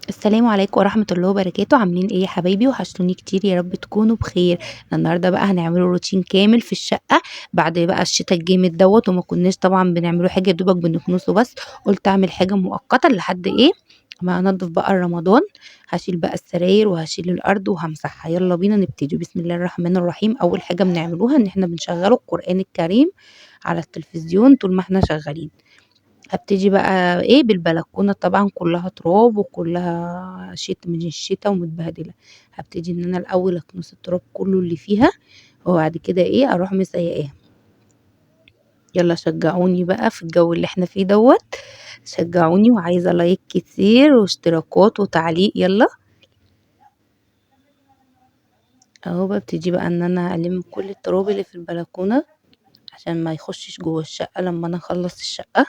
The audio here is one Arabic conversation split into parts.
السلام عليكم ورحمة الله وبركاته، عاملين إيه يا حبايبي؟ وحشتوني كتير، يا رب تكونوا بخير. إحنا النهارده بقى هنعمله روتين كامل في الشقة بعد بقى الشتا الجامد دوّة، وما كناش طبعًا بنعمله حاجة، يا دوبك بنكنسه بس. قُلت أعمل حاجة مؤقتة لحد إيه ما أنضف بقى رمضان. هاشيل بقى السراير وهاشيل الأرض وهامسحها. يالّا بينا نبتدي، بسم الله الرحمن الرحيم. أول حاجة بنعملوها إن إحنا بنشغّلوا القرآن الكريم على التلفزيون طول ما إحنا شغالين. هابتدي بقى إيه بالبلكونة طبعًا كلّها تراب وكلّها من الشتا ومتبهدلة. هابتدي إن أنا الأول أكنس التراب كلّه اللي فيها، وبعد كده إيه أروح مسيّقاها. يالّا شجعوني بقى في الجو اللي إحنا فيه دوّة، شجعوني وعايزة لايك كتير واشتراكات وتعليق يالّا. أهو بابتدي بقى إن أنا ألِم كل التراب اللي في البلكونة عشان ما يخشش جوّه الشقة لمّا أنا أخلّص الشقة.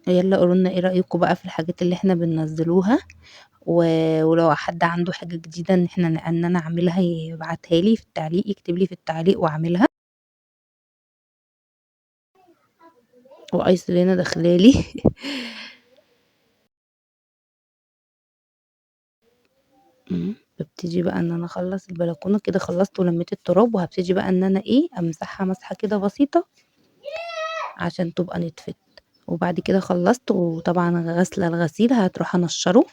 يالّا قولوا لنا إيه رأيكم بقى في الحاجات اللي إحنا بننزّلوها. و ولو حد عنده حاجة جديدة إن أنا أعملها يبعتها لي في التعليق، يكتب لي في التعليق وأعملها. وأيسلنا داخلة لي. بابتدي بقى إن أنا أخلّص البلكونة كده، خلّصت ولميت التراب، وهابتدي بقى إن أنا إيه أمسحها مسحة كده بسيطة عشان تبقى نطفت. وبعد كده خلّصت، وطبعًا غاسلة الغسيل هتروح أنشّره.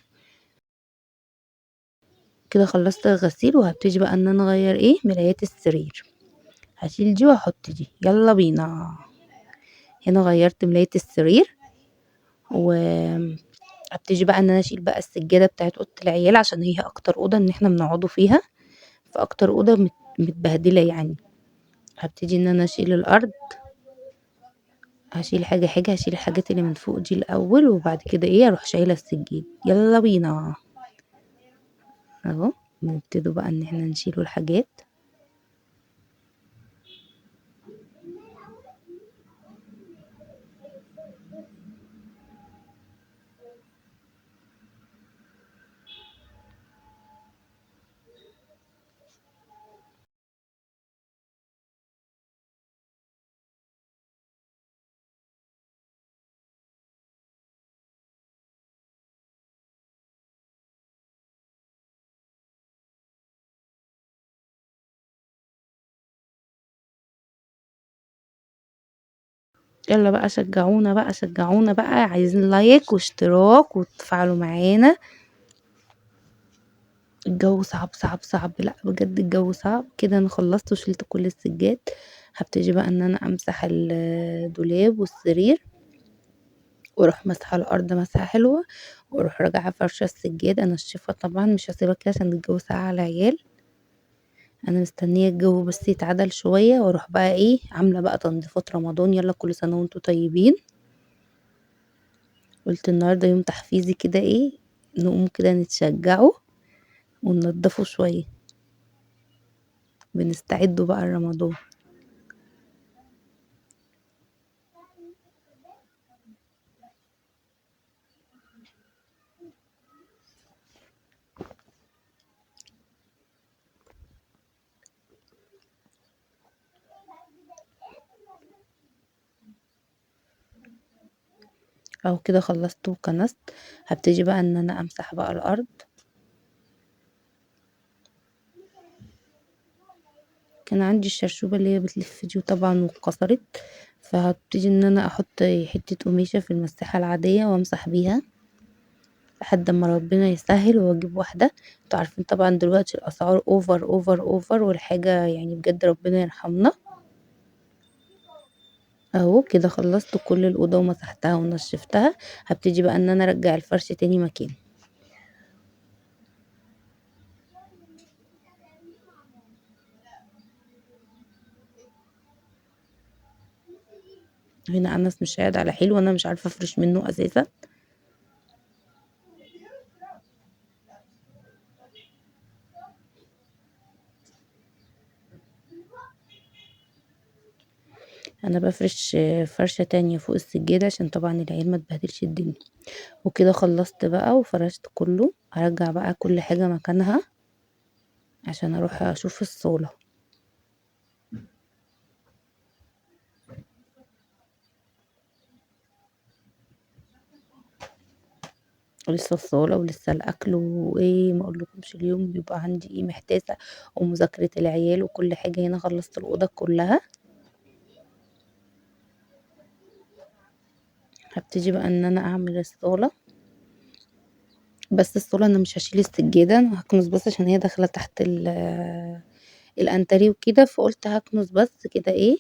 كده خلّصت الغسيل، وهابتدي بقى إن أنا أغيّر إيه ملايات السرير. هاشيل دي وأحط دي، يالّا بينا. هنا غيّرت ملاية السرير، وابتدي بقى إن أنا أشيل بقى السجادة بتاعة أوضة العيال عشان هي أكتر أوضة إن إحنا بنقعدوا فيها، فأكتر أوضة متبهدلة يعني. هابتدي إن أنا أشيل الأرض، هاشيل حاجة حاجة، هاشيل الحاجات اللي من فوق دي الأول، وبعد كده إيه أروح شايلة السجاد. يالّا بينا. أهو بنبتدوا بقى إن إحنا نشيلوا الحاجات. يالّا بقى شجعونا بقى، شجعونا بقى، عايزين لايك واشتراك وتفاعلوا معانا. الجو صعب صعب صعب، لأ بجد الجو صعب. كده أنا خلّصت وشِلت كل السجاد. هابتدي بقى إن أنا أمسح الدولاب والسرير، وأروح ماسحة الأرض مسحة حلوة، وأروح راجعة فارشة السجاد أنشفها طبعًا، مش هاسيبها كده عشان الجو ساقع على العيال. أنا مستنية الجو بس يتعدل شوية، وأروح بقى إيه عاملة بقى تنضيفات رمضان. يالّا كل سنة وأنتم طيبين. قُلت النهارده يوم تحفيزي كده إيه، نقوم كده نتشجعوا وننضفوا شوية، بنستعدوا بقى لرمضان. أهو كده خلّصت وكنست. هابتدي بقى إن أنا أمسح بقى الأرض. كان عندي الشرشوبة اللي هي بتلف دي وطبعًا واتكسرت، فهابتدي إن أنا أحط حتة قماشة في المساحة العادية وأمسح بيها لحد أمّا ربنا يسهّل وأجيب واحدة. أنتم عارفين طبعًا دلوقتي الأسعار over over over، والحاجة يعني بجد ربنا يرحمنا. أهو كده خلّصت كل الأوضة ومسحتها ونشفتها. هابتدي بقى إن أنا أرجّع الفرش تاني مكانه. هنا أنس مش قاعد على حيله وأنا مش عارفة أفرش منه أساسًا. أنا بافرش فرشة تانية فوق السجادة عشان طبعًا العيال ما تبهدلش الدنيا. وكده خلّصت بقى وفرشت كله. هارجّع بقى كل حاجة مكانها عشان أروح أشوف الصالة. ولسه الصالة ولسه الأكل وإيه ما أقولكمش اليوم بيبقى عندي إيه محتاسة ومذاكرة العيال وكل حاجة. هنا خلصت الأوضة كلها، هبتدي بقى إن أنا أعمل الصالة. بس الصالة أنا مش هشيل السجادة، أنا هكنس بس عشان هي داخلة تحت الأنتريه وكده، فقلت هكنس بس كده إيه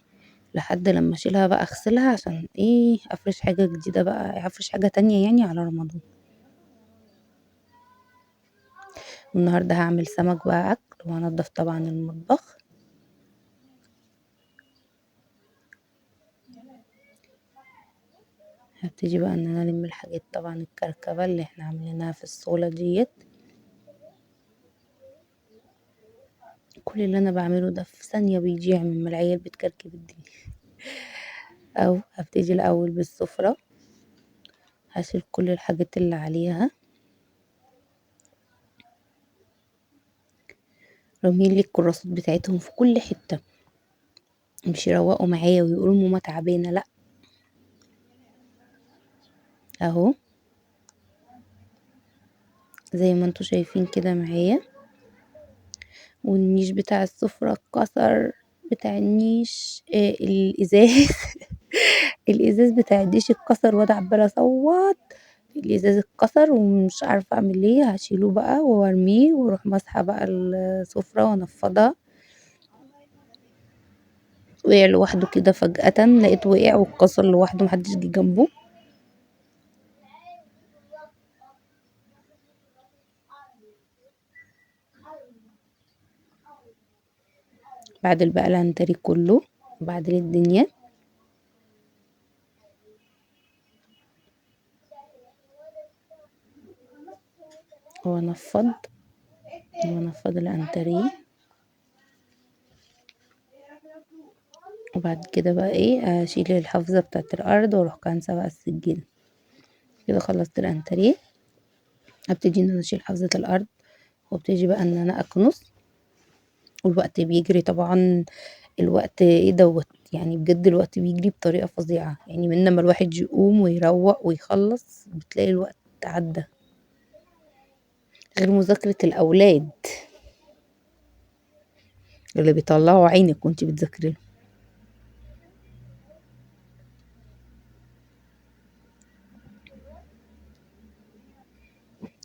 لحد لما أشيلها بقى أغسلها عشان إيه أفرش حاجة جديدة بقى، أفرش حاجة تانية يعني على رمضان. والنهاردة هعمل سمك بقى أكل وهنضف طبعا المطبخ. هبتدي بقى ان انا الم الحاجات طبعا الكركبة اللي احنا عاملينها في الصولة ديت. كل اللي انا بعمله ده في ثانية بيضيع مما العيال بتكركب الدنيا. او هبتدي الاول بالسفرة، هشيل كل الحاجات اللي عليها. رامين لي الكراسات بتاعتهم في كل حتة، مش يروقوا معايا ويقولوا ماما تعبانة، لا. اهو زي ما انتوا شايفين كده معايا. والنيش بتاع السفرة اتكسر، بتاع النيش الازاز. الازاز بتاع الديش اتكسر وانا عماله اصوت. الازاز اتكسر ومش عارفه اعمل ايه، هشيله بقى وارميه واروح ماسحه بقى السفره وانفضها. وقع لوحده كده فجأة، لقيته وقع واتكسر لوحده محدش جه جنبه. بعدل بقى العنتري كله، بعدل الدنيا. وانفض وانفض العنتري. وبعد كده بقى ايه اشيل الحافظة بتاعت الارض واروح كنسة بقى السجادة. كده خلصت الانتريه. هبتدي ان انا اشيل حافظة الارض وابتدي بقى ان انا اكنس. والوقت بيجري طبعا، الوقت ايه دوت يعني بجد الوقت بيجري بطريقة فظيعة، يعني من لما الواحد يقوم ويروق ويخلص بتلاقي الوقت عدى. غير مذاكرة الأولاد اللي بيطلعوا عينك وانتي بتذاكري.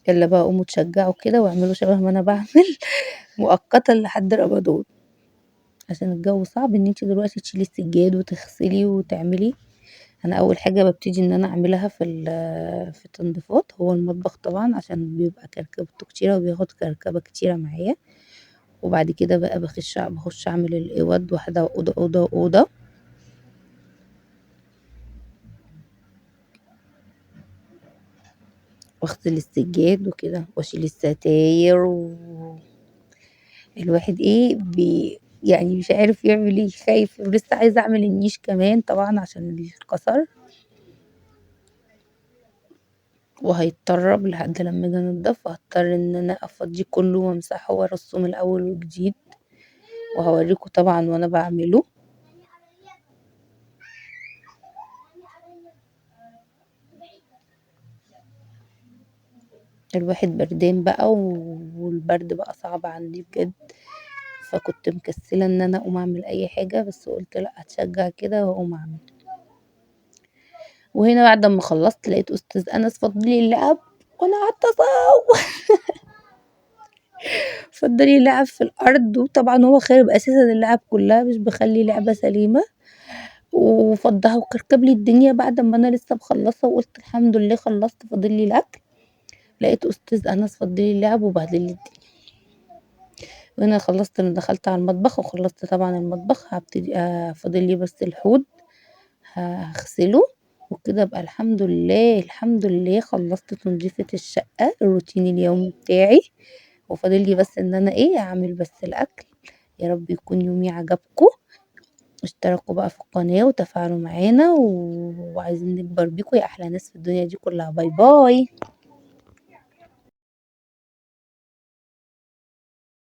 يلا بقى قوموا تشجعوا كده واعملوا شبه ما انا بعمل. مؤقتا لحد رمضان، عشان الجو صعب ان انتي دلوقتي تشيلي السجاد وتغسلي وتعملي. انا اول حاجه ببتدي ان انا اعملها في التنظيفات هو المطبخ طبعا، عشان بيبقى كركبته كتيره وبياخد كركبه كتيره معايا. وبعد كده بقى بخش اعمل الاوض واحده اوضه اوضه اوضه. واغسل السجاد وكده واشيل الستاير الواحد ايه يعني مش عارف يعمل ايه، خايف ولسه عايزه اعمل النيش كمان طبعا عشان الكسر. وهيتطرب لحد لما اجي انضف، هضطر ان انا افضيه كله وامسحه وارصه من الاول وجديد. وهوريكم طبعا وانا بعمله. الواحد بردان بقى والبرد بقى صعب عندي بجد، فكنت مكسلة ان انا اقوم اعمل اي حاجة، بس قلت لا اتشجع كده واقوم اعمل. وهنا بعد ما خلصت لقيت استاذ انس فضلي اللعب، وانا قعدت اصوت. فضلي اللعب في الارض، وطبعا هو خارب اساسا اللعب كلها مش بخلي لعبة سليمة. وفضها وكركب لي الدنيا بعد ما انا لسه مخلصة وقلت الحمد لله خلصت فاضل لي الاكل. لقيت استاذ انس فضلي اللعب وبهدل لي الدنيا. وانا خلصت، انا دخلت على المطبخ وخلصت طبعا المطبخ. هبتدي فاضل لي بس الحوض هغسله. وكده بقى الحمد لله الحمد لله خلصت تنظيفة الشقة الروتين اليومي بتاعي. وفاضل لي بس ان انا ايه اعمل بس الاكل. يا رب يكون يومي عجبكم. اشتركوا بقى في القناة وتفاعلوا معانا وعايزين نكبر بيكم يا احلى ناس في الدنيا دي كلها. باي باي.